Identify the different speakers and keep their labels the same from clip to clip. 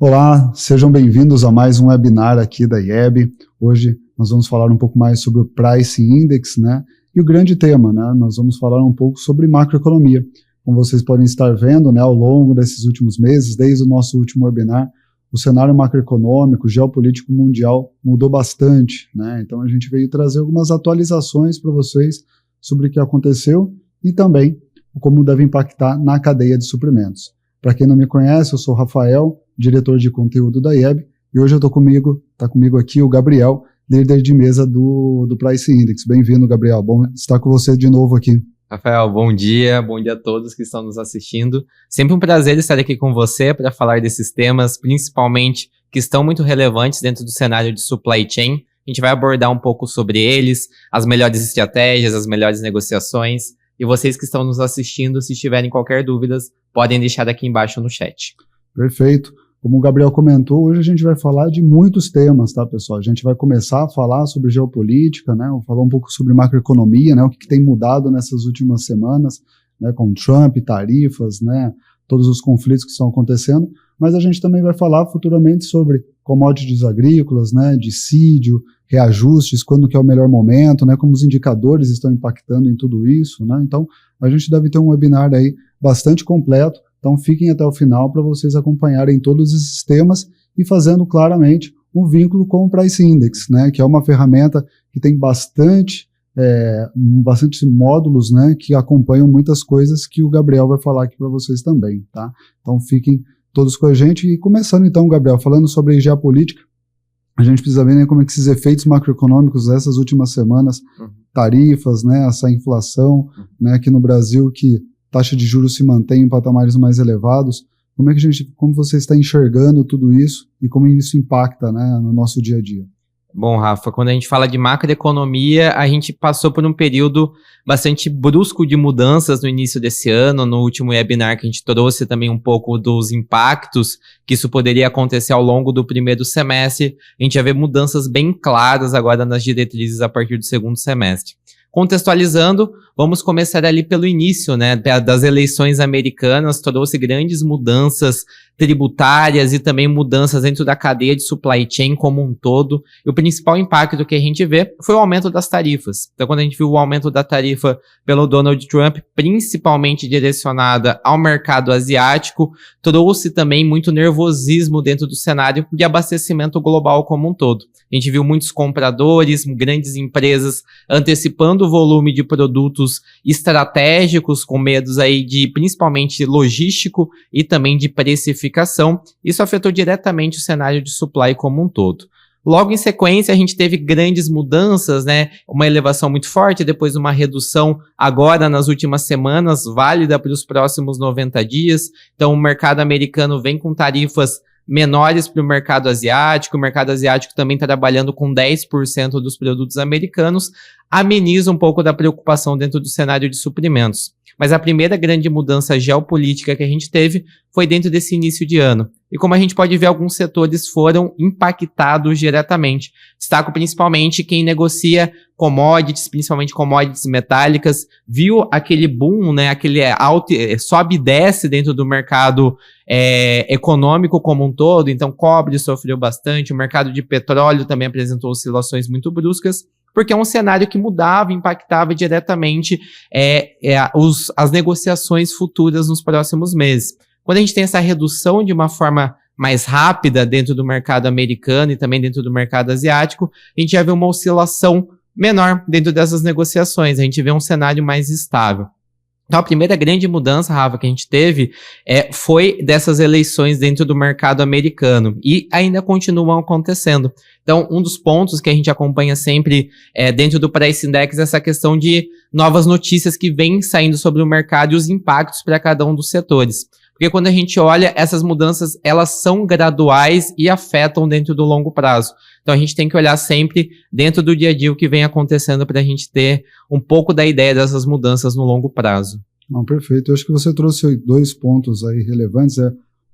Speaker 1: Olá, sejam bem-vindos a mais um webinar aqui da IEB. Hoje nós vamos falar um pouco mais sobre o Price Index, né? E o grande tema, né? Nós vamos falar um pouco sobre macroeconomia. Como vocês podem estar vendo, né, ao longo desses últimos meses, desde o nosso último webinar, o cenário macroeconômico, geopolítico mundial mudou bastante, né? Então a gente veio trazer algumas atualizações para vocês sobre o que aconteceu e também como deve impactar na cadeia de suprimentos. Para quem não me conhece, eu sou o Rafael, diretor de conteúdo da IEB, e hoje está comigo aqui o Gabriel, líder de mesa do Price Index. Bem-vindo, Gabriel. Bom estar com você de novo aqui.
Speaker 2: Rafael, bom dia a todos que estão nos assistindo. Sempre um prazer estar aqui com você para falar desses temas, principalmente que estão muito relevantes dentro do cenário de supply chain. A gente vai abordar um pouco sobre eles, as melhores estratégias, as melhores negociações. E vocês que estão nos assistindo, se tiverem qualquer dúvidas, podem deixar aqui embaixo no chat.
Speaker 1: Perfeito. Como o Gabriel comentou, hoje a gente vai falar de muitos temas, tá, pessoal? A gente vai começar a falar sobre geopolítica, né? Vou falar um pouco sobre macroeconomia, né? O que tem mudado nessas últimas semanas, né? Com Trump, tarifas, né? Todos os conflitos que estão acontecendo. Mas a gente também vai falar futuramente sobre commodities agrícolas, né? Dissídio, reajustes, quando que é o melhor momento, né? Como os indicadores estão impactando em tudo isso, né? Então, a gente deve ter um webinar aí bastante completo. Então fiquem até o final para vocês acompanharem todos esses temas e fazendo claramente um vínculo com o Price Index, né, que é uma ferramenta que tem bastante módulos, né, que acompanham muitas coisas que o Gabriel vai falar aqui para vocês também, tá? Então fiquem todos com a gente e começando então, Gabriel, falando sobre a geopolítica, a gente precisa ver, né, como é que esses efeitos macroeconômicos dessas últimas semanas, tarifas, né, essa inflação, né, aqui no Brasil que taxa de juros se mantém em patamares mais elevados. Como você está enxergando tudo isso e como isso impacta, né, no nosso dia a dia?
Speaker 2: Bom, Rafa, quando a gente fala de macroeconomia, a gente passou por um período bastante brusco de mudanças no início desse ano. No último webinar que a gente trouxe também um pouco dos impactos que isso poderia acontecer ao longo do primeiro semestre. A gente já vê mudanças bem claras agora nas diretrizes a partir do segundo semestre. Contextualizando, vamos começar ali pelo início, né, das eleições americanas, trouxe grandes mudanças tributárias e também mudanças dentro da cadeia de supply chain como um todo. E o principal impacto que a gente vê foi o aumento das tarifas. Então, quando a gente viu o aumento da tarifa pelo Donald Trump, principalmente direcionada ao mercado asiático, trouxe também muito nervosismo dentro do cenário de abastecimento global como um todo. A gente viu muitos compradores, grandes empresas antecipando o volume de produtos estratégicos com medos aí de principalmente logístico e também de precificação. Isso afetou diretamente o cenário de supply como um todo. Logo em sequência, a gente teve grandes mudanças, né? Uma elevação muito forte, depois uma redução agora nas últimas semanas, válida para os próximos 90 dias. Então, o mercado americano vem com tarifas menores para o mercado asiático também trabalhando com 10% dos produtos americanos, ameniza um pouco da preocupação dentro do cenário de suprimentos. Mas a primeira grande mudança geopolítica que a gente teve foi dentro desse início de ano. E como a gente pode ver, alguns setores foram impactados diretamente. Destaco principalmente quem negocia commodities, principalmente commodities metálicas, viu aquele boom, né, aquele sobe e desce dentro do mercado econômico como um todo. Então, cobre sofreu bastante, o mercado de petróleo também apresentou oscilações muito bruscas, porque é um cenário que mudava, impactava diretamente as negociações futuras nos próximos meses. Quando a gente tem essa redução de uma forma mais rápida dentro do mercado americano e também dentro do mercado asiático, a gente já vê uma oscilação menor dentro dessas negociações, a gente vê um cenário mais estável. Então, a primeira grande mudança, Rafa, que a gente teve foi dessas eleições dentro do mercado americano e ainda continuam acontecendo. Então, um dos pontos que a gente acompanha sempre dentro do Price Index é essa questão de novas notícias que vêm saindo sobre o mercado e os impactos para cada um dos setores. Porque quando a gente olha, essas mudanças, elas são graduais e afetam dentro do longo prazo. Então a gente tem que olhar sempre dentro do dia a dia o que vem acontecendo para a gente ter um pouco da ideia dessas mudanças no longo prazo.
Speaker 1: Não, perfeito. Eu acho que você trouxe dois pontos aí relevantes.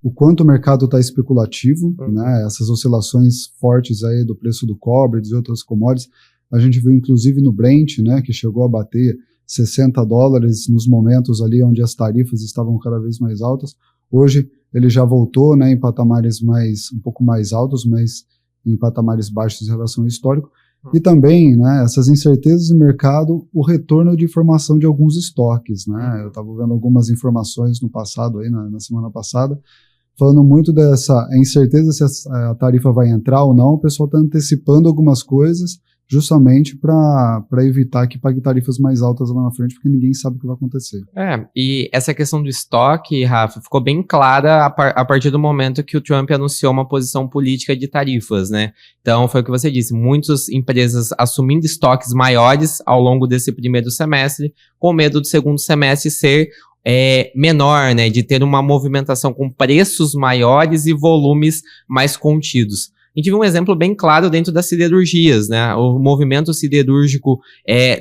Speaker 1: O quanto o mercado está especulativo, né? Essas oscilações fortes aí do preço do cobre e de outras commodities. A gente viu inclusive no Brent, né, que chegou a bater $60 nos momentos ali onde as tarifas estavam cada vez mais altas. Hoje ele já voltou, né, em patamares um pouco mais altos, mas em patamares baixos em relação ao histórico. E também, né, essas incertezas de mercado, o retorno de formação de alguns estoques, né? Eu estava vendo algumas informações no passado, aí, na semana passada, falando muito dessa incerteza se a tarifa vai entrar ou não. O pessoal está antecipando algumas coisas justamente para evitar que pague tarifas mais altas lá na frente, porque ninguém sabe o que vai acontecer.
Speaker 2: E essa questão do estoque, Rafa, ficou bem clara a partir do momento que o Trump anunciou uma posição política de tarifas, né? Então, foi o que você disse, muitas empresas assumindo estoques maiores ao longo desse primeiro semestre, com medo do segundo semestre ser menor, né? De ter uma movimentação com preços maiores e volumes mais contidos. A gente viu um exemplo bem claro dentro das siderurgias, né? O movimento siderúrgico,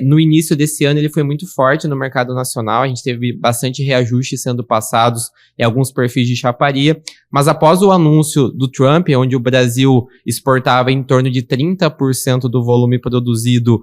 Speaker 2: no início desse ano, ele foi muito forte no mercado nacional. A gente teve bastante reajuste sendo passados em alguns perfis de chaparia. Mas após o anúncio do Trump, onde o Brasil exportava em torno de 30% do volume produzido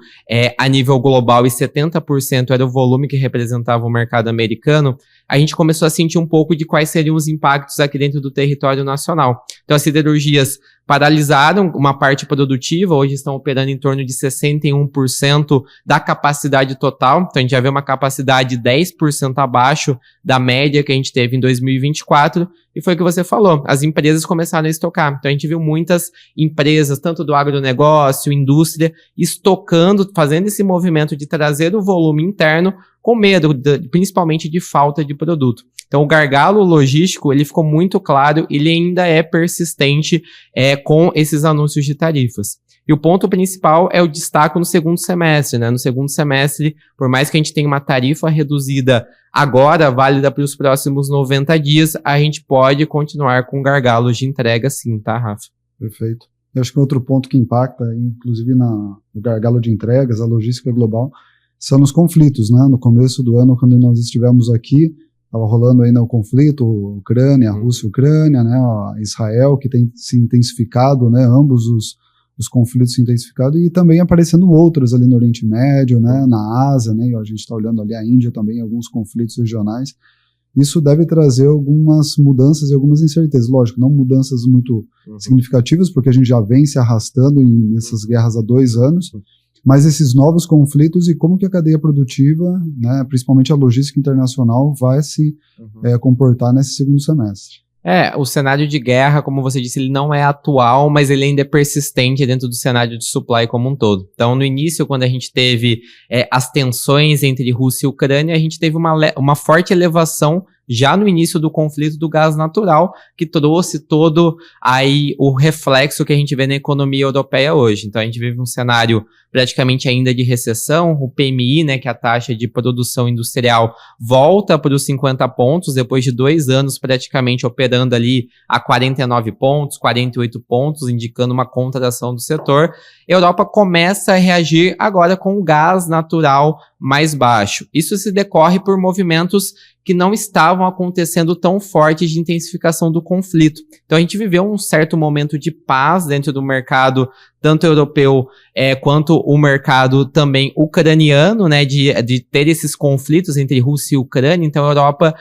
Speaker 2: a nível global e 70% era o volume que representava o mercado americano, a gente começou a sentir um pouco de quais seriam os impactos aqui dentro do território nacional. Então, as siderurgias paralisaram uma parte produtiva, hoje estão operando em torno de 61% da capacidade total. Então, a gente já vê uma capacidade 10% abaixo da média que a gente teve em 2024, e foi o que você falou, as empresas começaram a estocar. Então, a gente viu muitas empresas, tanto do agronegócio, indústria, estocando, fazendo esse movimento de trazer o volume interno, com medo, principalmente de falta de produto. Então, o gargalo logístico, ele ficou muito claro, ele ainda é persistente com esses anúncios de tarifas. E o ponto principal é o destaque no segundo semestre, né? No segundo semestre, por mais que a gente tenha uma tarifa reduzida agora, válida para os próximos 90 dias, a gente pode continuar com gargalos de entrega sim, tá, Rafa?
Speaker 1: Perfeito. Eu acho que outro ponto que impacta, inclusive no gargalo de entregas, a logística global, são os conflitos, né? No começo do ano, quando nós estivemos aqui, estava rolando ainda o conflito, Ucrânia, Rússia e Ucrânia, né? Israel, que tem se intensificado, né? Ambos os conflitos se intensificado, e também aparecendo outros ali no Oriente Médio, né? Na Ásia, né? A gente está olhando ali a Índia também, alguns conflitos regionais. Isso deve trazer algumas mudanças e algumas incertezas. Lógico, não mudanças muito significativas, porque a gente já vem se arrastando nessas guerras há 2 anos, mas esses novos conflitos e como que a cadeia produtiva, né, principalmente a logística internacional, vai se comportar nesse segundo semestre.
Speaker 2: O cenário de guerra, como você disse, ele não é atual, mas ele ainda é persistente dentro do cenário de supply como um todo. Então, no início, quando a gente teve as tensões entre Rússia e Ucrânia, a gente teve uma forte elevação já no início do conflito do gás natural, que trouxe todo aí o reflexo que a gente vê na economia europeia hoje. Então, a gente vive um cenário praticamente ainda de recessão, o PMI, né, que é a taxa de produção industrial, volta para os 50 pontos, depois de 2 anos praticamente operando ali a 49 pontos, 48 pontos, indicando uma contração do setor. A Europa começa a reagir agora com o gás natural mais baixo. Isso se decorre por movimentos que não estavam acontecendo tão fortes de intensificação do conflito. Então a gente viveu um certo momento de paz dentro do mercado, tanto europeu quanto o mercado também ucraniano, né, de ter esses conflitos entre Rússia e Ucrânia. Então a Europa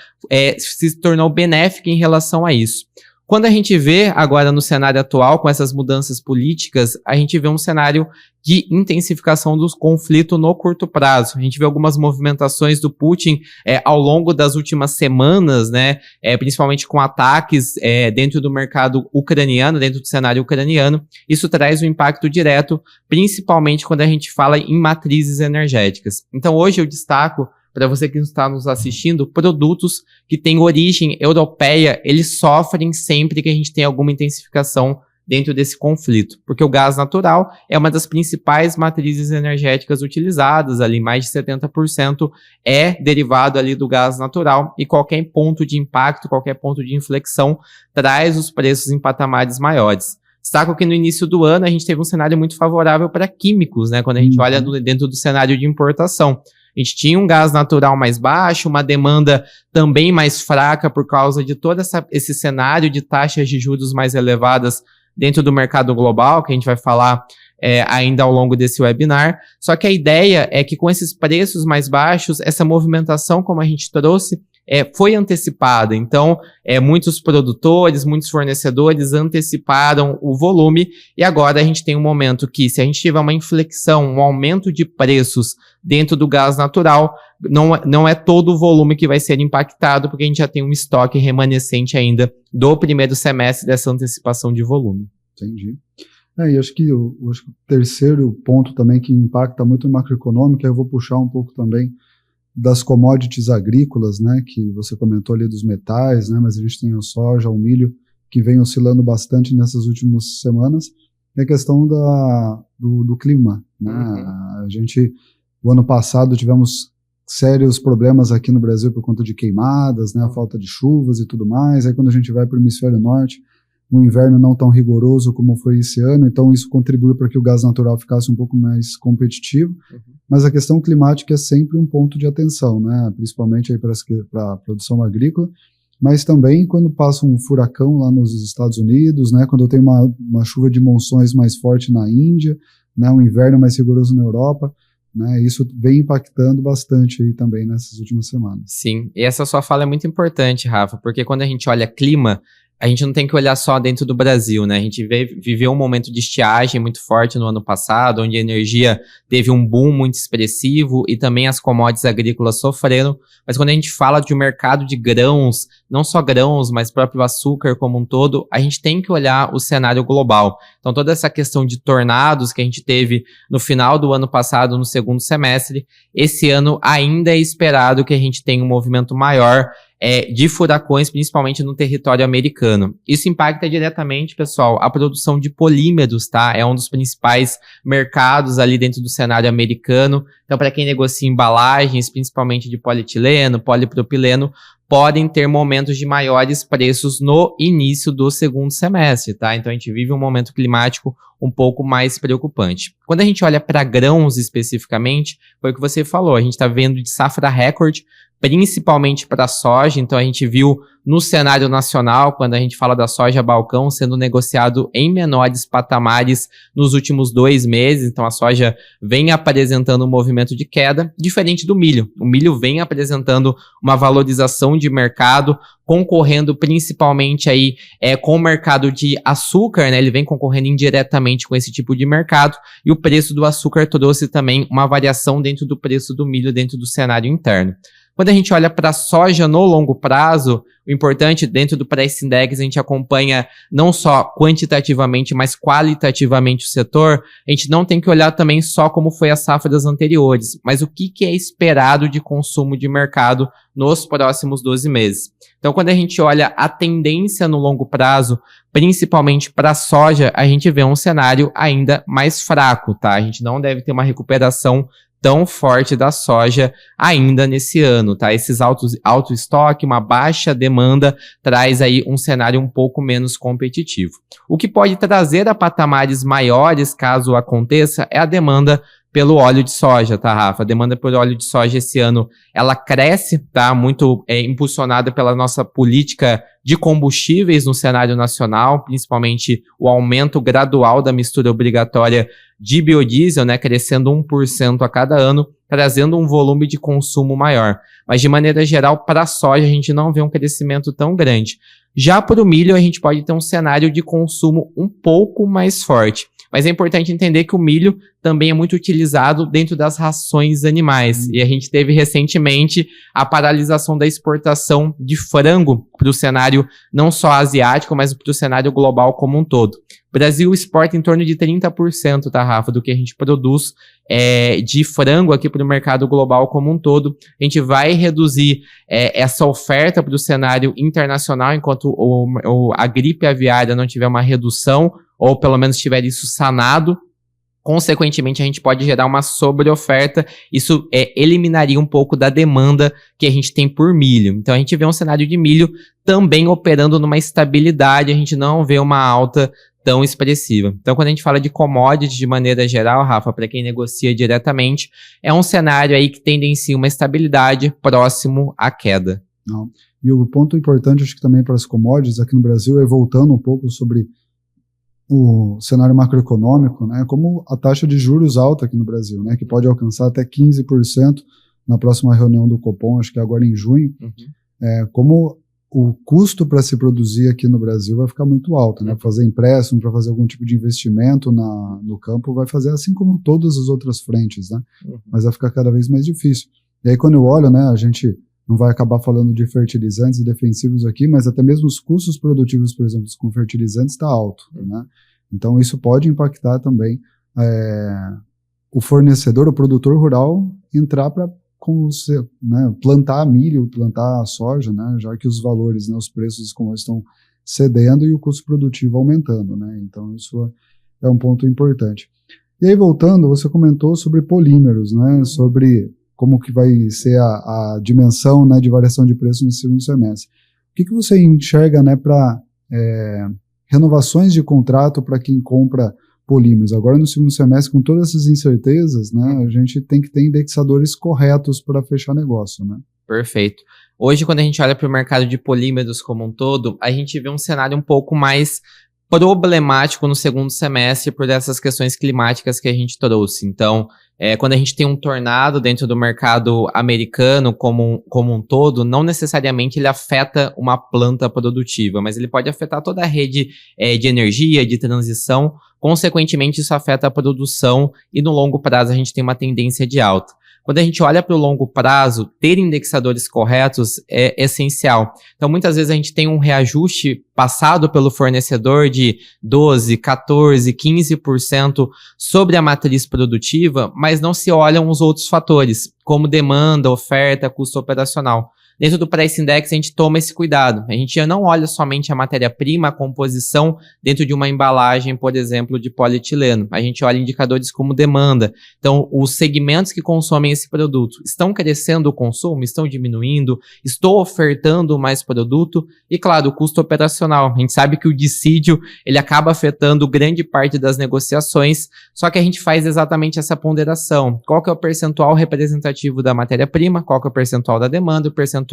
Speaker 2: se tornou benéfica em relação a isso. Quando a gente vê agora no cenário atual, com essas mudanças políticas, a gente vê um cenário de intensificação dos conflitos no curto prazo. A gente vê algumas movimentações do Putin ao longo das últimas semanas, né, principalmente com ataques dentro do mercado ucraniano, dentro do cenário ucraniano. Isso traz um impacto direto, principalmente quando a gente fala em matrizes energéticas. Então hoje eu destaco, para você que está nos assistindo, produtos que têm origem europeia, eles sofrem sempre que a gente tem alguma intensificação dentro desse conflito, porque o gás natural é uma das principais matrizes energéticas utilizadas, ali mais de 70% é derivado ali do gás natural, e qualquer ponto de impacto, qualquer ponto de inflexão traz os preços em patamares maiores. Destaco que no início do ano a gente teve um cenário muito favorável para químicos, né, quando a gente olha dentro do cenário de importação. A gente tinha um gás natural mais baixo, uma demanda também mais fraca por causa de todo esse cenário de taxas de juros mais elevadas dentro do mercado global, que a gente vai falar ainda ao longo desse webinar. Só que a ideia é que com esses preços mais baixos, essa movimentação, como a gente trouxe, foi antecipada. Então, muitos produtores, muitos fornecedores anteciparam o volume e agora a gente tem um momento que, se a gente tiver uma inflexão, um aumento de preços dentro do gás natural, não é todo o volume que vai ser impactado, porque a gente já tem um estoque remanescente ainda do primeiro semestre dessa antecipação de volume.
Speaker 1: Entendi. E acho que o terceiro ponto também que impacta muito no macroeconômico, eu vou puxar um pouco também das commodities agrícolas, né, que você comentou ali dos metais, né, mas a gente tem o soja, o milho, que vem oscilando bastante nessas últimas semanas, é a questão do clima, né. A gente, o ano passado, tivemos sérios problemas aqui no Brasil por conta de queimadas, né, a falta de chuvas e tudo mais. Aí quando a gente vai para o hemisfério norte, um inverno não tão rigoroso como foi esse ano, então isso contribuiu para que o gás natural ficasse um pouco mais competitivo, mas a questão climática é sempre um ponto de atenção, né, principalmente aí para a produção agrícola, mas também quando passa um furacão lá nos Estados Unidos, né, quando tem uma chuva de monções mais forte na Índia, né, um inverno mais rigoroso na Europa, né, isso vem impactando bastante aí também nessas últimas semanas.
Speaker 2: Sim, e essa sua fala é muito importante, Rafa, porque quando a gente olha clima, a gente não tem que olhar só dentro do Brasil, né? A gente viveu um momento de estiagem muito forte no ano passado, onde a energia teve um boom muito expressivo e também as commodities agrícolas sofreram. Mas quando a gente fala de um mercado de grãos, não só grãos, mas próprio açúcar como um todo, a gente tem que olhar o cenário global. Então toda essa questão de tornados que a gente teve no final do ano passado, no segundo semestre, esse ano ainda é esperado que a gente tenha um movimento maior de furacões, principalmente no território americano. Isso impacta diretamente, pessoal, a produção de polímeros, tá? É um dos principais mercados ali dentro do cenário americano. Então, para quem negocia embalagens, principalmente de polietileno, polipropileno, podem ter momentos de maiores preços no início do segundo semestre, tá? Então, a gente vive um momento climático um pouco mais preocupante. Quando a gente olha para grãos especificamente, foi o que você falou, a gente está vendo de safra recorde, principalmente para a soja. Então a gente viu no cenário nacional, quando a gente fala da soja balcão, sendo negociado em menores patamares nos últimos 2 meses. Então a soja vem apresentando um movimento de queda, diferente do milho. O milho vem apresentando uma valorização de mercado, concorrendo principalmente aí com o mercado de açúcar, né? Ele vem concorrendo indiretamente com esse tipo de mercado, e o preço do açúcar trouxe também uma variação dentro do preço do milho dentro do cenário interno. Quando a gente olha para a soja no longo prazo, o importante, dentro do Price Index, a gente acompanha não só quantitativamente, mas qualitativamente o setor. A gente não tem que olhar também só como foi a safra das anteriores, mas o que é esperado de consumo de mercado nos próximos 12 meses. Então, quando a gente olha a tendência no longo prazo, principalmente para a soja, a gente vê um cenário ainda mais fraco, tá? A gente não deve ter uma recuperação tão forte da soja ainda nesse ano, tá? Esses alto estoque, uma baixa demanda, traz aí um cenário um pouco menos competitivo. O que pode trazer a patamares maiores, caso aconteça, é a demanda pelo óleo de soja, tá, Rafa? A demanda por óleo de soja esse ano, ela cresce, tá? Muito impulsionada pela nossa política de combustíveis no cenário nacional, principalmente o aumento gradual da mistura obrigatória de biodiesel, né? Crescendo 1% a cada ano, trazendo um volume de consumo maior. Mas, de maneira geral, para a soja, a gente não vê um crescimento tão grande. Já para o milho, a gente pode ter um cenário de consumo um pouco mais forte. Mas é importante entender que o milho também é muito utilizado dentro das rações animais. E a gente teve recentemente a paralisação da exportação de frango para o cenário não só asiático, mas para o cenário global como um todo. O Brasil exporta em torno de 30%, tá, Rafa, do que a gente produz de frango aqui para o mercado global como um todo. A gente vai reduzir essa oferta para o cenário internacional enquanto a gripe aviária não tiver uma redução, ou pelo menos tiver isso sanado. Consequentemente, a gente pode gerar uma sobreoferta. Isso eliminaria um pouco da demanda que a gente tem por milho. Então, a gente vê um cenário de milho também operando numa estabilidade. A gente não vê uma alta tão expressiva. Então, quando a gente fala de commodities de maneira geral, Rafa, para quem negocia diretamente, é um cenário aí que tendencia uma estabilidade próximo à queda.
Speaker 1: Não. E o ponto importante, acho que também para as commodities aqui no Brasil, é voltando um pouco sobre o cenário macroeconômico, né, como a taxa de juros alta aqui no Brasil, né, que pode alcançar até 15% na próxima reunião do Copom, acho que é agora em junho. como o custo para se produzir aqui no Brasil vai ficar muito alto, né? Fazer empréstimo, para fazer algum tipo de investimento no campo, vai fazer assim como todas as outras frentes, né? Mas vai ficar cada vez mais difícil. E aí quando eu olho, né, a gente não vai acabar falando de fertilizantes e defensivos aqui, mas até mesmo os custos produtivos, por exemplo, com fertilizantes está alto, né? Então isso pode impactar também o fornecedor, o produtor rural, entrar para plantar milho, plantar soja, né, já que os valores, né, os preços como estão cedendo e o custo produtivo aumentando, né, então isso é um ponto importante. E aí voltando, você comentou sobre polímeros, né, sobre como que vai ser a dimensão, né, de variação de preço no segundo semestre. O que você enxerga, né, para renovações de contrato para quem compra polímeros? Agora no segundo semestre, com todas essas incertezas, né, a gente tem que ter indexadores corretos para fechar negócio, né?
Speaker 2: Perfeito. Hoje, quando a gente olha para o mercado de polímeros como um todo, a gente vê um cenário um pouco mais problemático no segundo semestre por essas questões climáticas que a gente trouxe. Então, quando a gente tem um tornado dentro do mercado americano como um todo, não necessariamente ele afeta uma planta produtiva, mas ele pode afetar toda a rede de energia, de transição. Consequentemente, isso afeta a produção e no longo prazo a gente tem uma tendência de alta. Quando a gente olha para o longo prazo, ter indexadores corretos é essencial. Então, muitas vezes a gente tem um reajuste passado pelo fornecedor de 12%, 14%, 15% sobre a matriz produtiva, mas não se olham os outros fatores, como demanda, oferta, custo operacional. Dentro do Price Index, a gente toma esse cuidado. A gente já não olha somente a matéria-prima, a composição dentro de uma embalagem, por exemplo, de polietileno. A gente olha indicadores como demanda. Então, os segmentos que consomem esse produto estão crescendo o consumo, estão diminuindo, estou ofertando mais produto e, claro, o custo operacional. A gente sabe que o dissídio, ele acaba afetando grande parte das negociações, só que a gente faz exatamente essa ponderação. Qual que é o percentual representativo da matéria-prima, qual que é o percentual da demanda, o percentual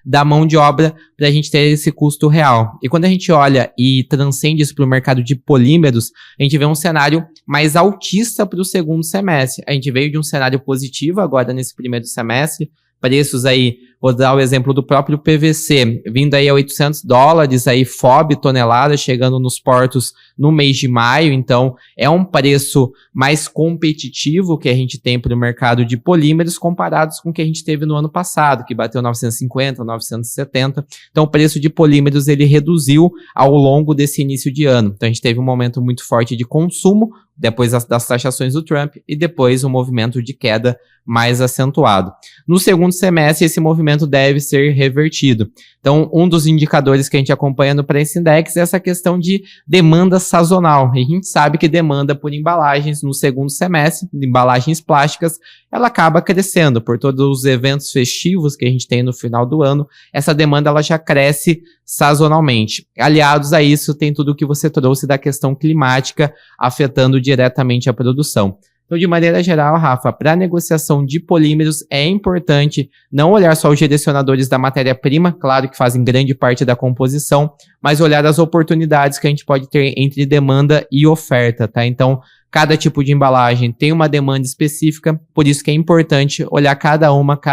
Speaker 2: da mão de obra para a gente ter esse custo real. E quando a gente olha e transcende isso para o mercado de polímeros, a gente vê um cenário mais altista para o segundo semestre. A gente veio de um cenário positivo agora nesse primeiro semestre, preços aí, vou dar o exemplo do próprio PVC, vindo aí a $800, aí FOB tonelada, chegando nos portos no mês de maio, então é um preço mais competitivo que a gente tem para o mercado de polímeros comparados com o que a gente teve no ano passado, que bateu 950, 970, então o preço de polímeros ele reduziu ao longo desse início de ano, então a gente teve um momento muito forte de consumo, depois das taxações do Trump e depois um movimento de queda mais acentuado. No segundo semestre, esse movimento deve ser revertido. Então, um dos indicadores que a gente acompanha no Price Index é essa questão de demanda sazonal. E a gente sabe que demanda por embalagens no segundo semestre, embalagens plásticas, ela acaba crescendo por todos os eventos festivos que a gente tem no final do ano. Essa demanda ela já cresce sazonalmente. Aliados a isso, tem tudo o que você trouxe da questão climática afetando diretamente a produção. Então, de maneira geral, Rafa, para a negociação de polímeros é importante não olhar só os direcionadores da matéria-prima, claro que fazem grande parte da composição, mas olhar as oportunidades que a gente pode ter entre demanda e oferta, tá? Então, cada tipo de embalagem tem uma demanda específica, por isso que é importante olhar cada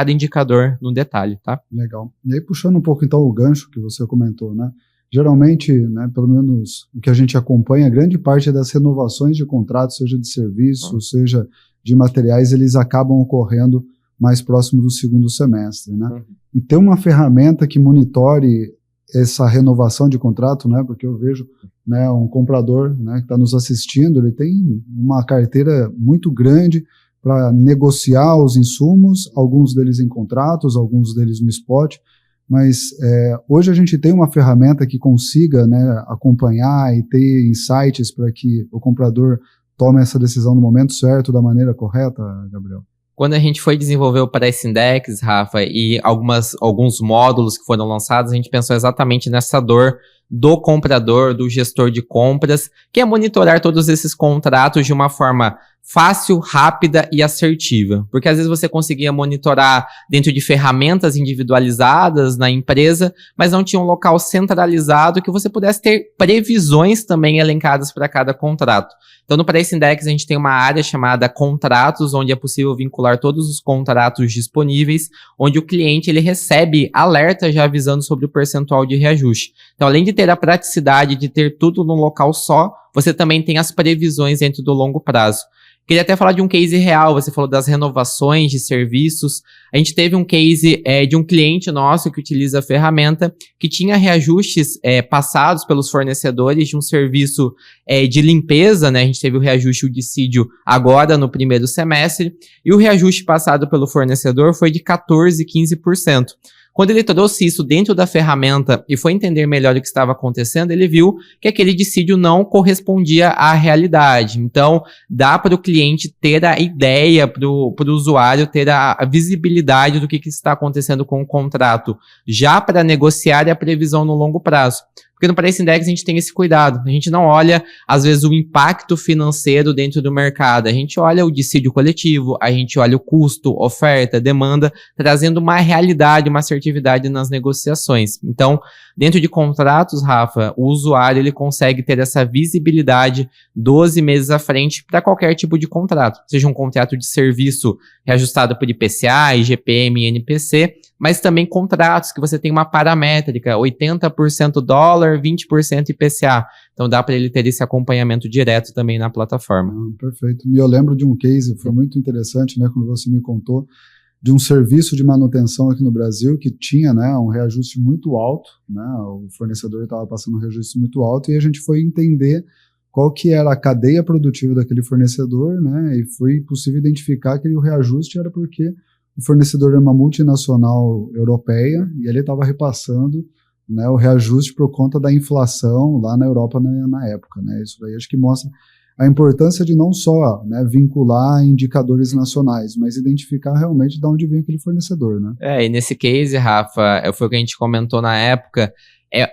Speaker 2: indicador no detalhe, tá?
Speaker 1: Legal. E aí, puxando um pouco então o gancho que você comentou, né? Geralmente, né, pelo menos o que a gente acompanha, grande parte das renovações de contratos, seja de serviço, seja de materiais, eles acabam ocorrendo mais próximo do segundo semestre, né? E ter uma ferramenta que monitore essa renovação de contrato, né? Porque eu vejo, né, um comprador, né, que está nos assistindo, ele tem uma carteira muito grande para negociar os insumos, alguns deles em contratos, alguns deles no spot, mas hoje a gente tem uma ferramenta que consiga, né, acompanhar e ter insights para que o comprador tome essa decisão no momento certo, da maneira correta, Gabriel?
Speaker 2: Quando a gente foi desenvolver o Price Index, Rafa, e alguns módulos que foram lançados, a gente pensou exatamente nessa dor do comprador, do gestor de compras, que é monitorar todos esses contratos de uma forma fácil, rápida e assertiva. Porque às vezes você conseguia monitorar dentro de ferramentas individualizadas na empresa, mas não tinha um local centralizado que você pudesse ter previsões também elencadas para cada contrato. Então, no Price Index, a gente tem uma área chamada contratos, onde é possível vincular todos os contratos disponíveis, onde o cliente ele recebe alerta já avisando sobre o percentual de reajuste. Então, além de ter a praticidade de ter tudo num local só, você também tem as previsões dentro do longo prazo. Queria até falar de um case real, você falou das renovações de serviços. A gente teve um case de um cliente nosso que utiliza a ferramenta, que tinha reajustes passados pelos fornecedores de um serviço de limpeza, né? A gente teve o reajuste, o dissídio agora no primeiro semestre, e o reajuste passado pelo fornecedor foi de 14%, 15%. Quando ele trouxe isso dentro da ferramenta e foi entender melhor o que estava acontecendo, ele viu que aquele dissídio não correspondia à realidade. Então, dá para o cliente ter a ideia, para o usuário ter a visibilidade do que está acontecendo com o contrato, já para negociar a previsão no longo prazo. Porque no Price Index a gente tem esse cuidado. A gente não olha, às vezes, o impacto financeiro dentro do mercado. A gente olha o dissídio coletivo, a gente olha o custo, oferta, demanda, trazendo uma realidade, uma assertividade nas negociações. Então, dentro de contratos, Rafa, o usuário ele consegue ter essa visibilidade 12 meses à frente para qualquer tipo de contrato. Seja um contrato de serviço reajustado por IPCA, IGPM e NPC, mas também contratos que você tem uma paramétrica, 80% dólar, 20% IPCA. Então dá para ele ter esse acompanhamento direto também na plataforma.
Speaker 1: Perfeito. E eu lembro de um case, foi muito interessante, né, quando você me contou, de um serviço de manutenção aqui no Brasil que tinha, né, um reajuste muito alto, né, o fornecedor estava passando um reajuste muito alto e a gente foi entender qual que era a cadeia produtiva daquele fornecedor, né, e foi possível identificar que o reajuste era porque o fornecedor era uma multinacional europeia e ele estava repassando, né, o reajuste por conta da inflação lá na Europa na época. Né? Isso daí acho que mostra a importância de não só, né, vincular indicadores nacionais, mas identificar realmente de onde vem aquele fornecedor. Né?
Speaker 2: E nesse case, Rafa, foi o que a gente comentou na época,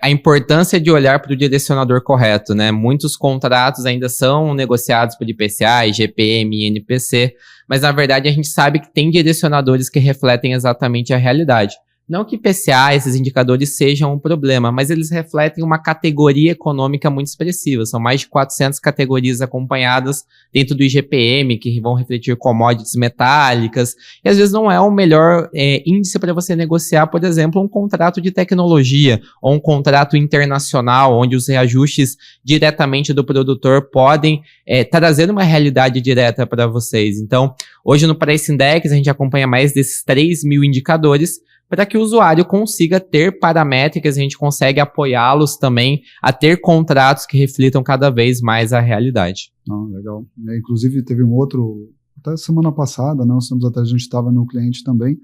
Speaker 2: a importância de olhar para o direcionador correto, né? Muitos contratos ainda são negociados por IPCA, IGPM e NPC, mas na verdade a gente sabe que tem direcionadores que refletem exatamente a realidade. Não que IPCA, esses indicadores sejam um problema, mas eles refletem uma categoria econômica muito expressiva. São mais de 400 categorias acompanhadas dentro do IGPM, que vão refletir commodities metálicas, e às vezes não é o melhor índice para você negociar, por exemplo, um contrato de tecnologia ou um contrato internacional, onde os reajustes diretamente do produtor podem trazer uma realidade direta para vocês. Então, hoje no Price Index, a gente acompanha mais desses 3 mil indicadores, para que o usuário consiga ter paramétricas, a gente consegue apoiá-los também a ter contratos que reflitam cada vez mais a realidade.
Speaker 1: Legal. Inclusive, teve um outro, até semana passada, né, uns tempos atrás, a gente estava no cliente também,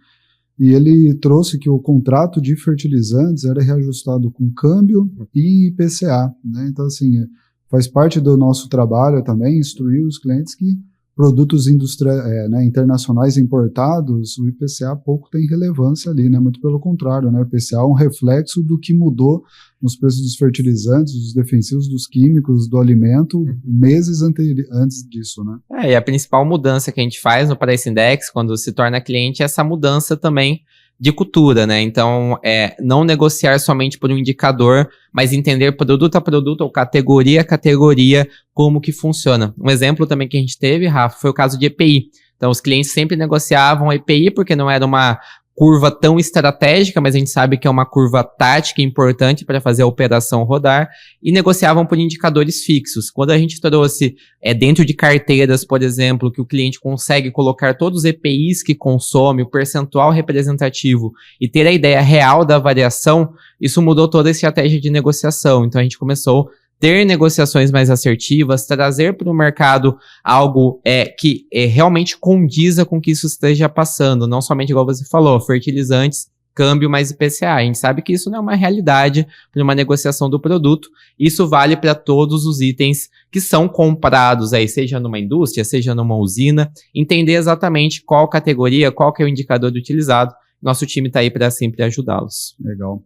Speaker 1: e ele trouxe que o contrato de fertilizantes era reajustado com câmbio e IPCA. Né? Então, assim, faz parte do nosso trabalho também instruir os clientes que produtos internacionais importados, o IPCA pouco tem relevância ali, né? Muito pelo contrário, né? O IPCA é um reflexo do que mudou nos preços dos fertilizantes, dos defensivos, dos químicos, do alimento, meses antes disso, né?
Speaker 2: E a principal mudança que a gente faz no Price Index, quando se torna cliente, é essa mudança também de cultura, né? Então, não negociar somente por um indicador, mas entender produto a produto ou categoria a categoria como que funciona. Um exemplo também que a gente teve, Rafa, foi o caso de EPI. Então, os clientes sempre negociavam EPI porque não era uma curva tão estratégica, mas a gente sabe que é uma curva tática importante para fazer a operação rodar, e negociavam por indicadores fixos. Quando a gente trouxe dentro de carteiras, por exemplo, que o cliente consegue colocar todos os EPIs que consome, o percentual representativo, e ter a ideia real da variação, isso mudou toda a estratégia de negociação. Então a gente começou ter negociações mais assertivas, trazer para o mercado algo que realmente condiza com que isso esteja passando, não somente, igual você falou, fertilizantes, câmbio mais IPCA. A gente sabe que isso não é uma realidade para uma negociação do produto. Isso vale para todos os itens que são comprados aí, seja numa indústria, seja numa usina, entender exatamente qual categoria, qual que é o indicador utilizado. Nosso time está aí para sempre ajudá-los.
Speaker 1: Legal.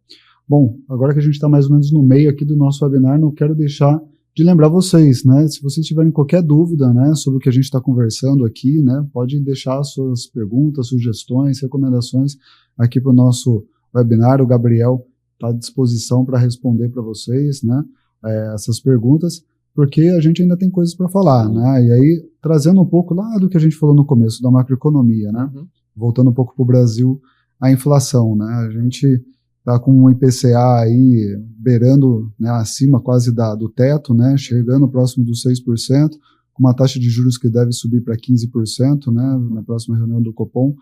Speaker 1: Bom, agora que a gente está mais ou menos no meio aqui do nosso webinar, não quero deixar de lembrar vocês, né? Se vocês tiverem qualquer dúvida, né, sobre o que a gente está conversando aqui, né, pode deixar suas perguntas, sugestões, recomendações aqui para o nosso webinar. O Gabriel está à disposição para responder para vocês, né, essas perguntas, porque a gente ainda tem coisas para falar, né? E aí, trazendo um pouco lá do que a gente falou no começo, da macroeconomia, né? Voltando um pouco para o Brasil, a inflação, né? A gente está com um IPCA aí beirando, né, acima quase do teto, né, chegando próximo dos 6%, com uma taxa de juros que deve subir para 15%, né, na próxima reunião do Copom.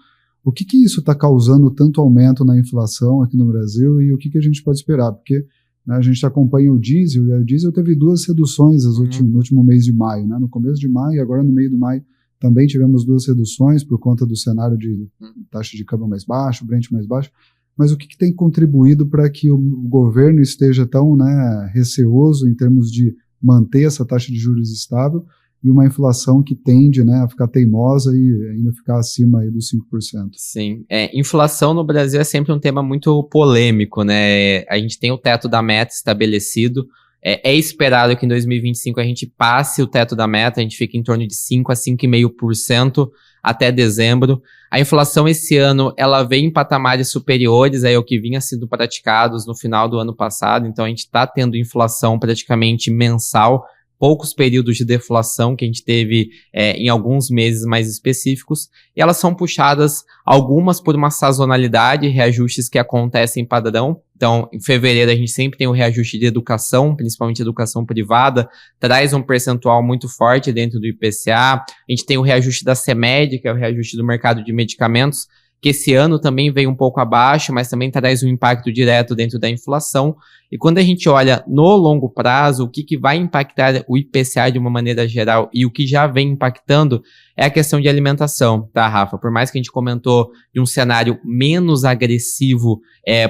Speaker 1: O que isso está causando tanto aumento na inflação aqui no Brasil e o que a gente pode esperar? Porque, né, a gente acompanha o diesel, e o diesel teve 2 reduções no último mês de maio, né, no começo de maio e agora no meio do maio também tivemos 2 reduções por conta do cenário de taxa de câmbio mais baixo, Brent mais baixo. Mas o que tem contribuído para que o governo esteja tão, né, receoso em termos de manter essa taxa de juros estável e uma inflação que tende, né, a ficar teimosa e ainda ficar acima aí dos 5%?
Speaker 2: Sim, inflação no Brasil é sempre um tema muito polêmico, né? A gente tem o teto da meta estabelecido. É esperado que em 2025 a gente passe o teto da meta, a gente fica em torno de 5 a 5,5% até dezembro. A inflação esse ano, ela vem em patamares superiores ao que vinha sendo praticados no final do ano passado, então a gente está tendo inflação praticamente mensal, poucos períodos de deflação que a gente teve em alguns meses mais específicos, e elas são puxadas, algumas por uma sazonalidade, reajustes que acontecem padrão. Então, em fevereiro a gente sempre tem o reajuste de educação, principalmente educação privada, traz um percentual muito forte dentro do IPCA. A gente tem o reajuste da CEMED, que é o reajuste do mercado de medicamentos, que esse ano também veio um pouco abaixo, mas também traz um impacto direto dentro da inflação. E quando a gente olha no longo prazo, o que vai impactar o IPCA de uma maneira geral e o que já vem impactando é a questão de alimentação, tá, Rafa? Por mais que a gente comentou de um cenário menos agressivo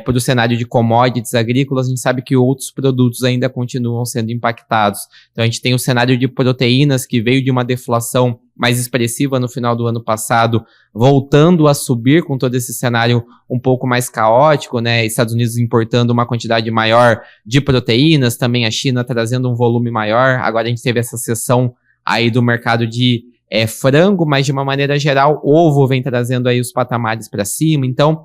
Speaker 2: para o cenário de commodities agrícolas, a gente sabe que outros produtos ainda continuam sendo impactados. Então a gente tem o cenário de proteínas que veio de uma deflação mais expressiva no final do ano passado, voltando a subir com todo esse cenário um pouco mais caótico, né? Estados Unidos importando uma quantidade maior de proteínas, também a China trazendo um volume maior. Agora a gente teve essa seção aí do mercado de frango, mas de uma maneira geral, ovo vem trazendo aí os patamares para cima. Então,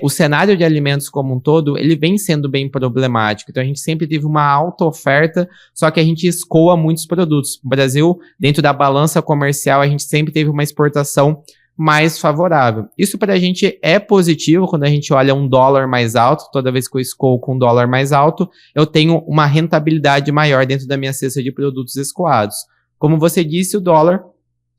Speaker 2: o cenário de alimentos como um todo, ele vem sendo bem problemático. Então, a gente sempre teve uma alta oferta, só que a gente escoa muitos produtos. No Brasil, dentro da balança comercial, a gente sempre teve uma exportação mais favorável. Isso para a gente é positivo quando a gente olha um dólar mais alto. Toda vez que eu escoo com um dólar mais alto, eu tenho uma rentabilidade maior dentro da minha cesta de produtos escoados. Como você disse, o dólar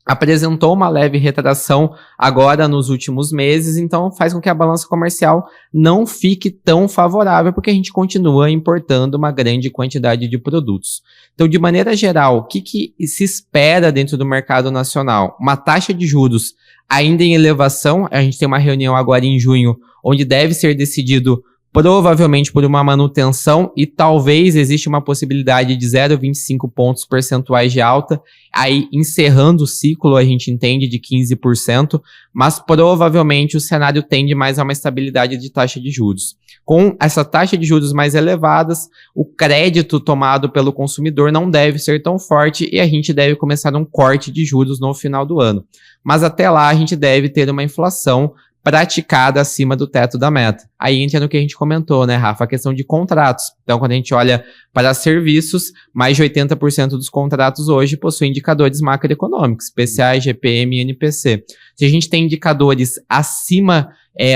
Speaker 2: apresentou uma leve retração agora nos últimos meses, então faz com que a balança comercial não fique tão favorável, porque a gente continua importando uma grande quantidade de produtos. Então, de maneira geral, o que se espera dentro do mercado nacional? Uma taxa de juros ainda em elevação. A gente tem uma reunião agora em junho, onde deve ser decidido provavelmente por uma manutenção e talvez existe uma possibilidade de 0,25 pontos percentuais de alta, aí encerrando o ciclo a gente entende de 15%, mas provavelmente o cenário tende mais a uma estabilidade de taxa de juros. Com essa taxa de juros mais elevadas, o crédito tomado pelo consumidor não deve ser tão forte e a gente deve começar um corte de juros no final do ano. Mas até lá a gente deve ter uma inflação praticada acima do teto da meta. Aí entra no que a gente comentou, né, Rafa? A questão de contratos. Então, quando a gente olha para serviços, mais de 80% dos contratos hoje possuem indicadores macroeconômicos, PCA, IGPM e NPC. Se a gente tem indicadores acima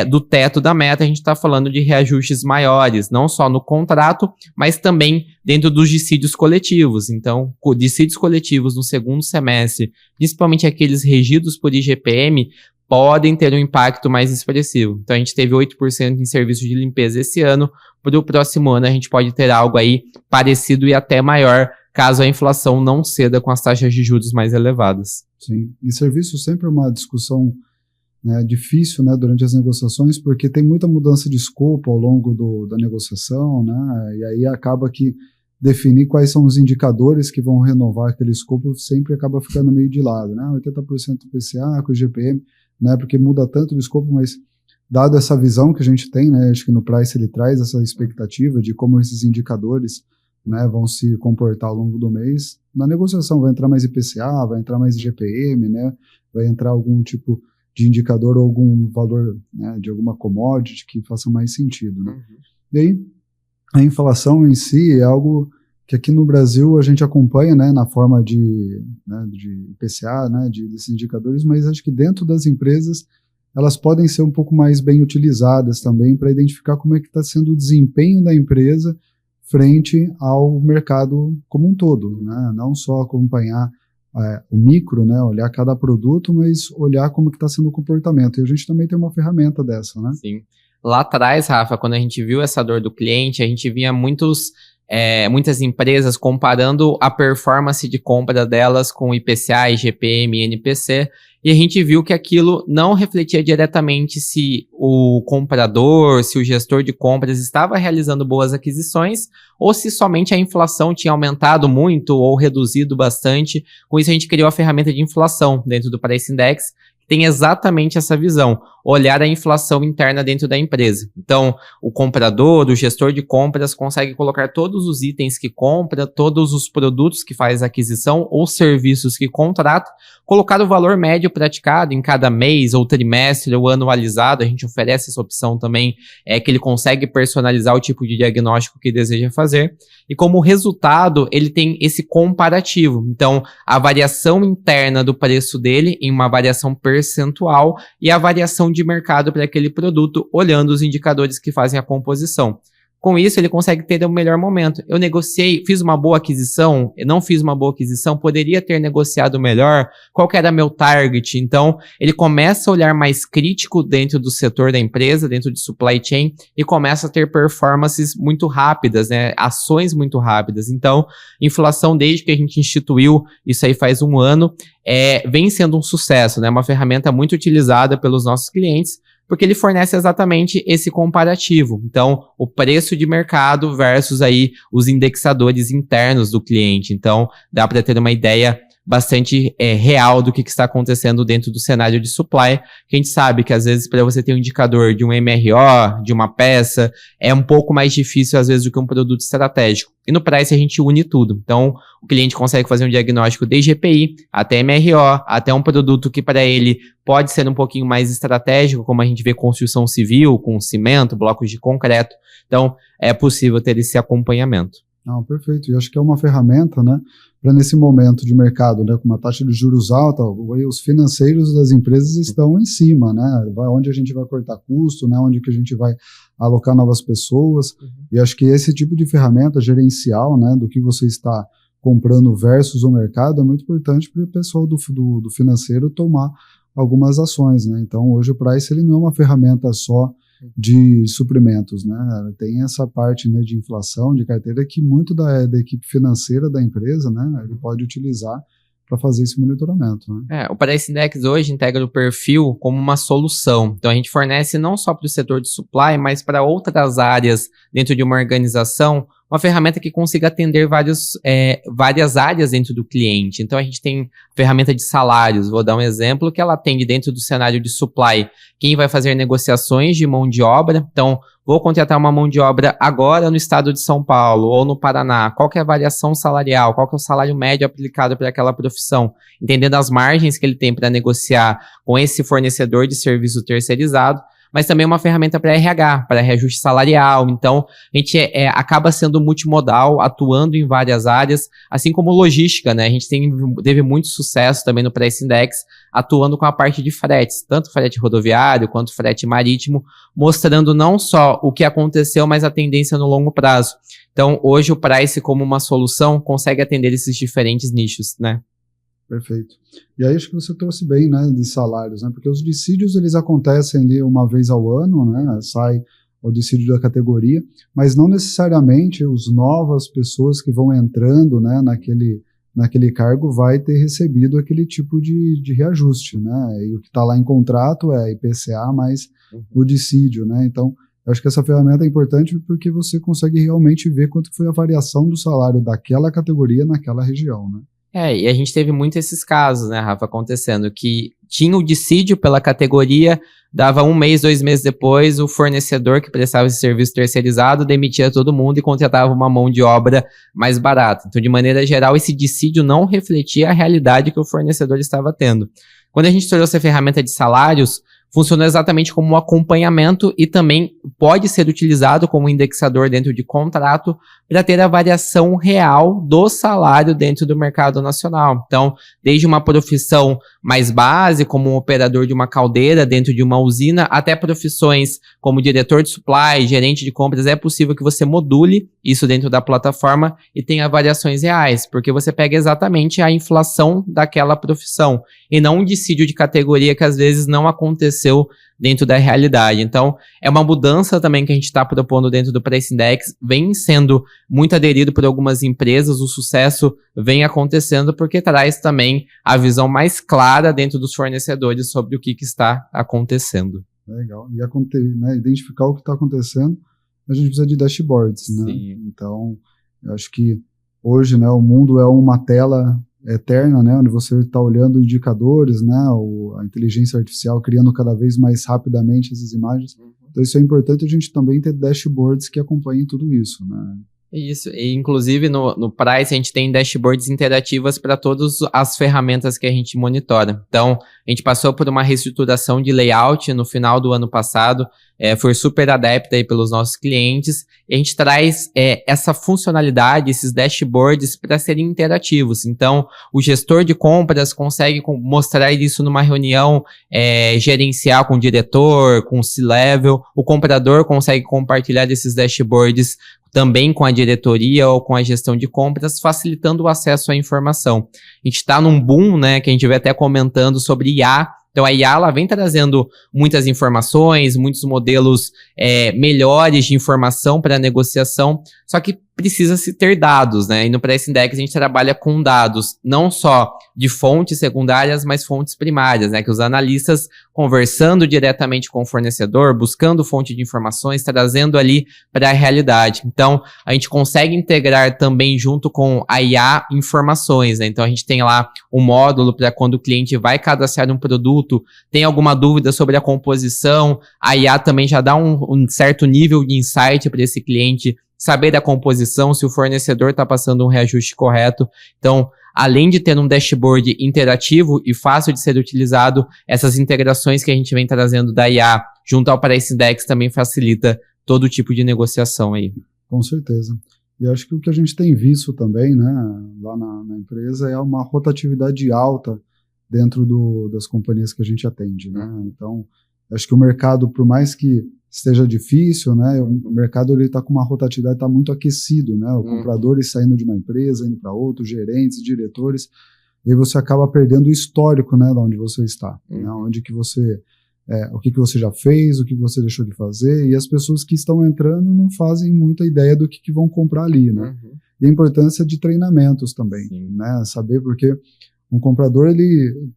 Speaker 2: do teto da meta, a gente está falando de reajustes maiores, não só no contrato, mas também dentro dos dissídios coletivos. Então, dissídios coletivos no segundo semestre, principalmente aqueles regidos por IGPM, podem ter um impacto mais expressivo. Então, a gente teve 8% em serviços de limpeza esse ano. Para o próximo ano, a gente pode ter algo aí parecido e até maior, caso a inflação não ceda com as taxas de juros mais elevadas.
Speaker 1: Sim, e serviço sempre é uma discussão, né, difícil, né, durante as negociações, porque tem muita mudança de escopo ao longo da negociação, né, e aí acaba que definir quais são os indicadores que vão renovar aquele escopo sempre acaba ficando meio de lado, né, 80% do PCA com o IGPM, né, porque muda tanto o escopo, mas dado essa visão que a gente tem, né, acho que no Price ele traz essa expectativa de como esses indicadores, né, vão se comportar ao longo do mês. Na negociação vai entrar mais IPCA, vai entrar mais IGPM, né, vai entrar algum tipo de indicador ou algum valor, né, de alguma commodity que faça mais sentido, né. E aí, a inflação em si é algo que aqui no Brasil a gente acompanha, né, na forma de IPCA, né, desses indicadores, mas acho que dentro das empresas elas podem ser um pouco mais bem utilizadas também para identificar como é que está sendo o desempenho da empresa frente ao mercado como um todo, né? Não só acompanhar o micro, né? Olhar cada produto, mas olhar como que está sendo o comportamento. E a gente também tem uma ferramenta dessa, né?
Speaker 2: Sim. Lá atrás, Rafa, quando a gente viu essa dor do cliente, a gente via muitas empresas comparando a performance de compra delas com IPCA, IGPM e NPC, e a gente viu que aquilo não refletia diretamente se o comprador, se o gestor de compras estava realizando boas aquisições, ou se somente a inflação tinha aumentado muito ou reduzido bastante. Com isso, a gente criou a ferramenta de inflação dentro do Price Index, tem exatamente essa visão, olhar a inflação interna dentro da empresa. Então, o comprador, o gestor de compras consegue colocar todos os itens que compra, todos os produtos que faz aquisição ou serviços que contrata, colocar o valor médio praticado em cada mês ou trimestre ou anualizado. A gente oferece essa opção também, que ele consegue personalizar o tipo de diagnóstico que deseja fazer. E como resultado, ele tem esse comparativo. Então, a variação interna do preço dele em uma variação percentual e a variação de mercado para aquele produto, olhando os indicadores que fazem a composição. Com isso, ele consegue ter o melhor momento. Eu negociei, fiz uma boa aquisição, eu não fiz uma boa aquisição, poderia ter negociado melhor, qual que era meu target? Então, ele começa a olhar mais crítico dentro do setor da empresa, dentro de supply chain, e começa a ter performances muito rápidas, né? Ações muito rápidas. Então, inflação, desde que a gente instituiu, isso aí faz um ano, vem sendo um sucesso, né? Uma ferramenta muito utilizada pelos nossos clientes, porque ele fornece exatamente esse comparativo. Então, o preço de mercado versus aí os indexadores internos do cliente. Então, dá para ter uma ideia bastante real do que está acontecendo dentro do cenário de supply, que a gente sabe que às vezes para você ter um indicador de um MRO, de uma peça, é um pouco mais difícil às vezes do que um produto estratégico. E no Price a gente une tudo. Então, o cliente consegue fazer um diagnóstico desde GPI até MRO, até um produto que para ele pode ser um pouquinho mais estratégico, como a gente vê construção civil, com cimento, blocos de concreto. Então, é possível ter esse acompanhamento.
Speaker 1: Não, perfeito. E acho que é uma ferramenta, né, para nesse momento de mercado, né, com uma taxa de juros alta, os financeiros das empresas estão em cima, né, onde a gente vai cortar custo, né, onde que a gente vai alocar novas pessoas, e acho que esse tipo de ferramenta gerencial, né, do que você está comprando versus o mercado é muito importante para o pessoal do financeiro tomar algumas ações, né. Então, hoje o Price ele não é uma ferramenta só de suprimentos, né? Tem essa parte, né, de inflação, de carteira, que muito da equipe financeira da empresa, né, ele pode utilizar para fazer esse monitoramento, né?
Speaker 2: O Price Index hoje integra o perfil como uma solução. Então, a gente fornece não só para o setor de supply, mas para outras áreas dentro de uma organização, uma ferramenta que consiga atender várias áreas dentro do cliente. Então, a gente tem ferramenta de salários. Vou dar um exemplo que ela atende dentro do cenário de supply. Quem vai fazer negociações de mão de obra. Então, vou contratar uma mão de obra agora no estado de São Paulo ou no Paraná. Qual que é a variação salarial? Qual que é o salário médio aplicado para aquela profissão? Entendendo as margens que ele tem para negociar com esse fornecedor de serviço terceirizado, mas também uma ferramenta para RH, para reajuste salarial. Então, a gente acaba sendo multimodal, atuando em várias áreas, assim como logística, né? A gente teve muito sucesso também no Price Index, atuando com a parte de fretes, tanto frete rodoviário quanto frete marítimo, mostrando não só o que aconteceu, mas a tendência no longo prazo. Então, hoje o Price, como uma solução, consegue atender esses diferentes nichos, né?
Speaker 1: Perfeito. E aí acho que você trouxe bem, né, de salários, né, porque os dissídios eles acontecem ali uma vez ao ano, né, sai o dissídio da categoria, mas não necessariamente as novas pessoas que vão entrando, né, naquele cargo vai ter recebido aquele tipo de reajuste, né, e o que está lá em contrato é IPCA mais o dissídio, né, então eu acho que essa ferramenta é importante porque você consegue realmente ver quanto foi a variação do salário daquela categoria naquela região, né.
Speaker 2: E a gente teve muito esses casos, né, Rafa, acontecendo, que tinha o dissídio pela categoria, dava 1 mês, 2 meses depois, o fornecedor que prestava esse serviço terceirizado demitia todo mundo e contratava uma mão de obra mais barata. Então, de maneira geral, esse dissídio não refletia a realidade que o fornecedor estava tendo. Quando a gente trouxe a ferramenta de salários, funcionou exatamente como um acompanhamento e também pode ser utilizado como indexador dentro de contrato para ter a variação real do salário dentro do mercado nacional. Então, desde uma profissão mais base, como um operador de uma caldeira dentro de uma usina, até profissões como diretor de supply, gerente de compras, é possível que você module isso dentro da plataforma e tenha variações reais, porque você pega exatamente a inflação daquela profissão e não um dissídio de categoria que às vezes não aconteceu dentro da realidade. Então, é uma mudança também que a gente está propondo dentro do Price Index, vem sendo muito aderido por algumas empresas, o sucesso vem acontecendo porque traz também a visão mais clara dentro dos fornecedores sobre o que está acontecendo.
Speaker 1: Legal. E né, identificar o que está acontecendo, a gente precisa de dashboards, né?
Speaker 2: Sim.
Speaker 1: Então, eu acho que hoje, né, o mundo é uma tela eterna, né, onde você está olhando indicadores, né, a inteligência artificial criando cada vez mais rapidamente essas imagens. Então isso é importante, a gente também ter dashboards que acompanhem tudo isso, né.
Speaker 2: Isso, e inclusive no Price a gente tem dashboards interativas para todas as ferramentas que a gente monitora. Então, a gente passou por uma reestruturação de layout no final do ano passado, foi super adepta aí pelos nossos clientes, e a gente traz essa funcionalidade, esses dashboards para serem interativos. Então, o gestor de compras consegue mostrar isso numa reunião gerencial com o diretor, com o C-Level, o comprador consegue compartilhar esses dashboards também com a diretoria ou com a gestão de compras, facilitando o acesso à informação. A gente está num boom, né, que a gente vai até comentando sobre IA. Então, a IA ela vem trazendo muitas informações, muitos modelos melhores de informação para negociação, só que precisa-se ter dados, né? E no Price Index a gente trabalha com dados, não só de fontes secundárias, mas fontes primárias, né? Que os analistas conversando diretamente com o fornecedor, buscando fonte de informações, trazendo ali para a realidade. Então, a gente consegue integrar também junto com a IA informações, né? Então, a gente tem lá um módulo para quando o cliente vai cadastrar um produto, tem alguma dúvida sobre a composição, a IA também já dá um certo nível de insight para esse cliente saber da composição, se o fornecedor está passando um reajuste correto. Então, além de ter um dashboard interativo e fácil de ser utilizado, essas integrações que a gente vem trazendo da IA junto ao Price Index também facilita todo tipo de negociação aí.
Speaker 1: Com certeza. E acho que o que a gente tem visto também, né, lá na empresa é uma rotatividade alta dentro das companhias que a gente atende, né? Então, acho que o mercado, por mais que esteja difícil, né, o mercado ele está com uma rotatividade, está muito aquecido, né, o comprador saindo de uma empresa, indo para outro, gerentes, diretores, e aí você acaba perdendo o histórico, né, de onde você está, né, onde que você, o que você já fez, o que você deixou de fazer, e as pessoas que estão entrando não fazem muita ideia do que vão comprar ali, né, e a importância de treinamentos também, né, saber porque um comprador, ele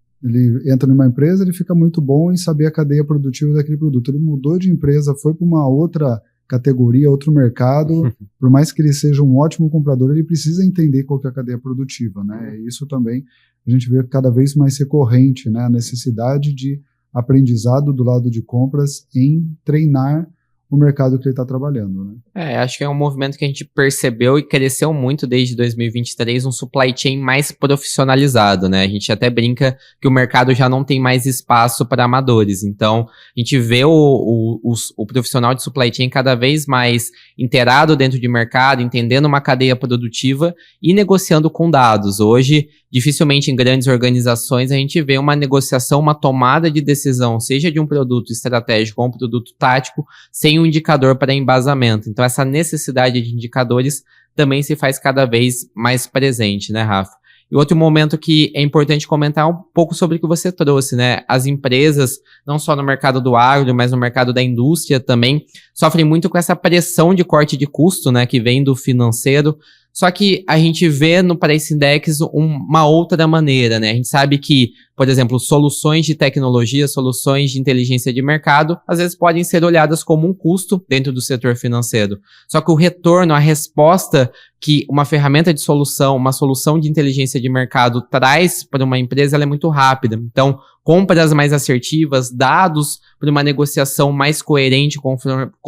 Speaker 1: entra numa empresa, ele fica muito bom em saber a cadeia produtiva daquele produto. Ele mudou de empresa, foi para uma outra categoria, outro mercado, por mais que ele seja um ótimo comprador, ele precisa entender qual que é a cadeia produtiva, né? E isso também a gente vê cada vez mais recorrente, né? A necessidade de aprendizado do lado de compras em treinar o mercado que ele está trabalhando, né?
Speaker 2: Acho que é um movimento que a gente percebeu e cresceu muito desde 2023, um supply chain mais profissionalizado, né? A gente até brinca que o mercado já não tem mais espaço para amadores, então a gente vê o profissional de supply chain cada vez mais inteirado dentro de mercado, entendendo uma cadeia produtiva e negociando com dados. Hoje, dificilmente em grandes organizações a gente vê uma negociação, uma tomada de decisão, seja de um produto estratégico ou um produto tático, sem um indicador para embasamento. Então, essa necessidade de indicadores também se faz cada vez mais presente, né, Rafa? E outro momento que é importante comentar um pouco sobre o que você trouxe, né? As empresas, não só no mercado do agro, mas no mercado da indústria também, sofrem muito com essa pressão de corte de custo, né, que vem do financeiro. Só que a gente vê no Price Index uma outra maneira, né? A gente sabe que, por exemplo, soluções de tecnologia, soluções de inteligência de mercado, às vezes podem ser olhadas como um custo dentro do setor financeiro. Só que o retorno, a resposta que uma ferramenta de solução, uma solução de inteligência de mercado traz para uma empresa, ela é muito rápida. Então, compras mais assertivas, dados para uma negociação mais coerente com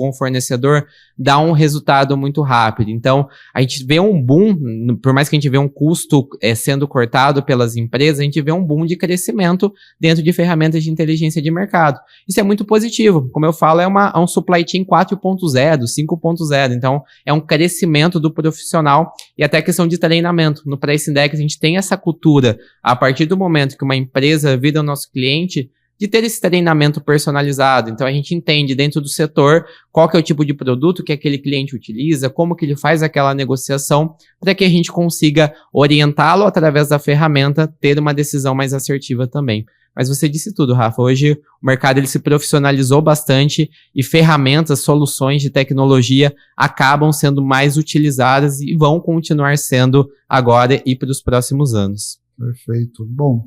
Speaker 2: o fornecedor, dá um resultado muito rápido. Então, a gente vê um boom, por mais que a gente vê um custo sendo cortado pelas empresas, a gente vê um boom de crescimento dentro de ferramentas de inteligência de mercado. Isso é muito positivo. Como eu falo, é um supply chain 4.0, 5.0. Então, é um crescimento do profissional e até questão de treinamento. No Price Index, a gente tem essa cultura, a partir do momento que uma empresa vira o nosso cliente, de ter esse treinamento personalizado. Então, a gente entende dentro do setor qual que é o tipo de produto que aquele cliente utiliza, como que ele faz aquela negociação, para que a gente consiga orientá-lo através da ferramenta, ter uma decisão mais assertiva também. Mas você disse tudo, Rafa. Hoje o mercado ele se profissionalizou bastante e ferramentas, soluções de tecnologia acabam sendo mais utilizadas e vão continuar sendo agora e para os próximos anos.
Speaker 1: Perfeito. Bom,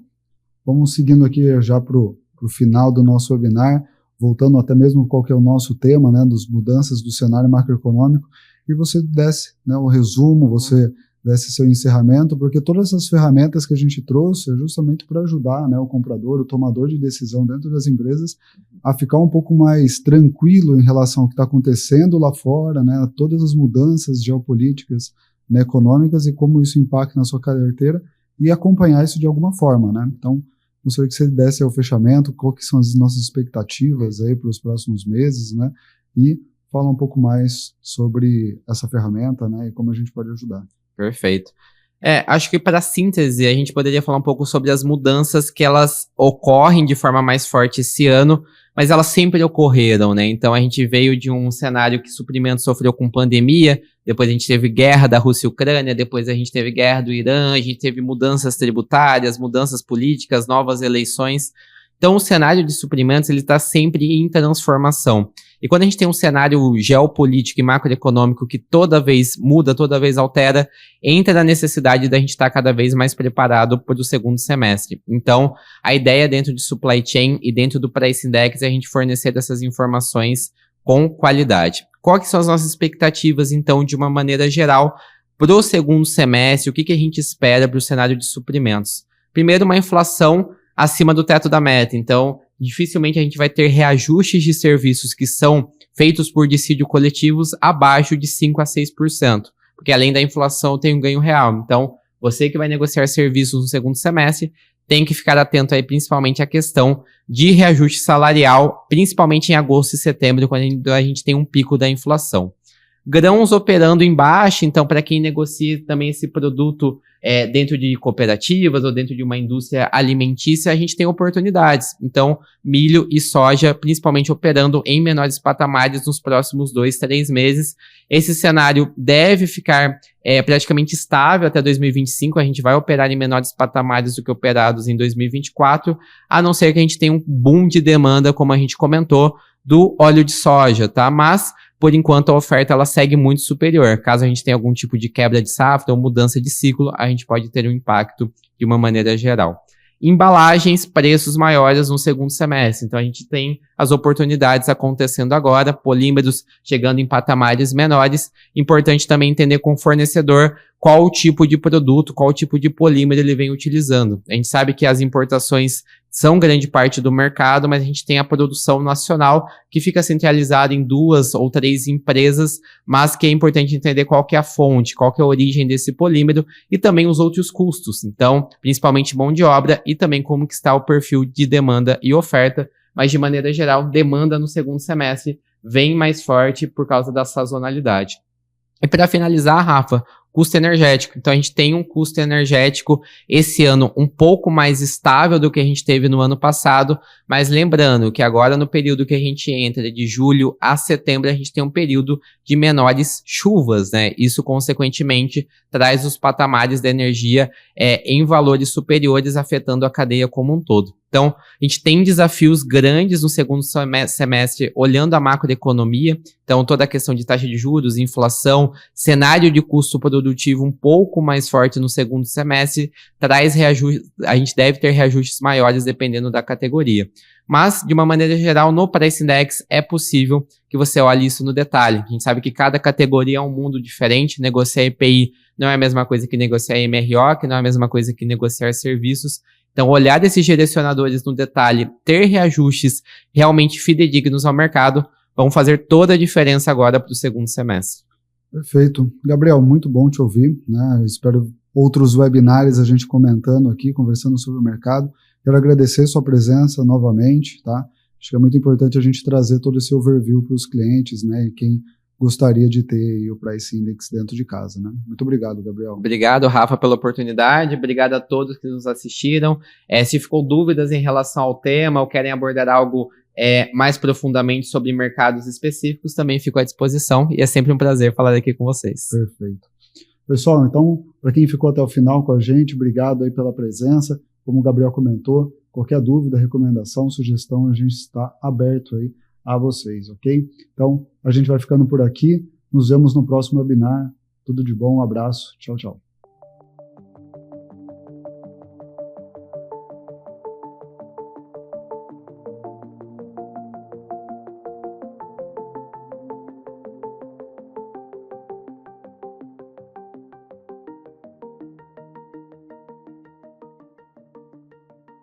Speaker 1: vamos seguindo aqui já para o final do nosso webinar, voltando até mesmo qual que é o nosso tema, né, das mudanças do cenário macroeconômico, e você desse, né, o resumo, você desse seu encerramento, porque todas essas ferramentas que a gente trouxe é justamente para ajudar, né, o comprador, o tomador de decisão dentro das empresas a ficar um pouco mais tranquilo em relação ao que está acontecendo lá fora, né, todas as mudanças geopolíticas, né, econômicas e como isso impacta na sua carteira e acompanhar isso de alguma forma, né? Então, gostaria que você desse o fechamento, qual que são as nossas expectativas aí para os próximos meses, né? E fala um pouco mais sobre essa ferramenta, né? E como a gente pode ajudar.
Speaker 2: Perfeito. Acho que para síntese, a gente poderia falar um pouco sobre as mudanças que elas ocorrem de forma mais forte esse ano, mas elas sempre ocorreram, né? Então a gente veio de um cenário que suprimento sofreu com pandemia, depois a gente teve guerra da Rússia e Ucrânia, depois a gente teve guerra do Irã, a gente teve mudanças tributárias, mudanças políticas, novas eleições. Então o cenário de suprimentos ele está sempre em transformação. E quando a gente tem um cenário geopolítico e macroeconômico que toda vez muda, toda vez altera, entra a necessidade da gente estar cada vez mais preparado para o segundo semestre. Então, a ideia dentro de supply chain e dentro do Price Index é a gente fornecer essas informações com qualidade. Quais são as nossas expectativas, então, de uma maneira geral, para o segundo semestre? O que a gente espera para o cenário de suprimentos? Primeiro, uma inflação acima do teto da meta. Então, dificilmente a gente vai ter reajustes de serviços que são feitos por dissídio coletivos abaixo de 5% a 6%, porque além da inflação tem um ganho real. Então, você que vai negociar serviços no segundo semestre tem que ficar atento aí principalmente à questão de reajuste salarial, principalmente em agosto e setembro, quando a gente tem um pico da inflação. Grãos operando em baixa, então para quem negocia também esse produto dentro de cooperativas ou dentro de uma indústria alimentícia, a gente tem oportunidades. Então, milho e soja, principalmente operando em menores patamares nos próximos 2, 3 meses. Esse cenário deve ficar praticamente estável até 2025, a gente vai operar em menores patamares do que operados em 2024, a não ser que a gente tenha um boom de demanda, como a gente comentou, do óleo de soja, tá? Mas por enquanto a oferta ela segue muito superior. Caso a gente tenha algum tipo de quebra de safra ou mudança de ciclo, a gente pode ter um impacto de uma maneira geral. Embalagens, preços maiores no segundo semestre. Então a gente tem as oportunidades acontecendo agora, polímeros chegando em patamares menores. Importante também entender com o fornecedor qual o tipo de produto, qual o tipo de polímero ele vem utilizando. A gente sabe que as importações são grande parte do mercado, mas a gente tem a produção nacional que fica centralizada em 2 ou 3 empresas, mas que é importante entender qual que é a fonte, qual que é a origem desse polímero e também os outros custos. Então, principalmente mão de obra e também como que está o perfil de demanda e oferta, mas de maneira geral, demanda no segundo semestre vem mais forte por causa da sazonalidade. E para finalizar, Rafa, custo energético. Então a gente tem um custo energético esse ano um pouco mais estável do que a gente teve no ano passado, mas lembrando que agora no período que a gente entra de julho a setembro a gente tem um período de menores chuvas, né? Isso consequentemente traz os patamares da energia em valores superiores afetando a cadeia como um todo. Então, a gente tem desafios grandes no segundo semestre olhando a macroeconomia. Então, toda a questão de taxa de juros, inflação, cenário de custo produtivo um pouco mais forte no segundo semestre, traz reajustes, a gente deve ter reajustes maiores dependendo da categoria. Mas, de uma maneira geral, no Price Index é possível que você olhe isso no detalhe. A gente sabe que cada categoria é um mundo diferente, negociar EPI não é a mesma coisa que negociar MRO, que não é a mesma coisa que negociar serviços. Então, olhar esses direcionadores no detalhe, ter reajustes realmente fidedignos ao mercado, vão fazer toda a diferença agora para o segundo semestre.
Speaker 1: Perfeito. Gabriel, muito bom te ouvir, né? Eu espero outros webinários a gente comentando aqui, conversando sobre o mercado. Quero agradecer sua presença novamente, tá? Acho que é muito importante a gente trazer todo esse overview para os clientes, né? E quem gostaria de ter o Price Index dentro de casa, né? Muito obrigado, Gabriel.
Speaker 2: Obrigado, Rafa, pela oportunidade. Obrigado a todos que nos assistiram. Se ficou dúvidas em relação ao tema ou querem abordar algo mais profundamente sobre mercados específicos, também fico à disposição e é sempre um prazer falar aqui com vocês.
Speaker 1: Perfeito. Pessoal, então, para quem ficou até o final com a gente, obrigado aí pela presença. Como o Gabriel comentou, qualquer dúvida, recomendação, sugestão, a gente está aberto aí a vocês, ok? Então, a gente vai ficando por aqui. Nos vemos no próximo webinar. Tudo de bom, um abraço. Tchau, tchau.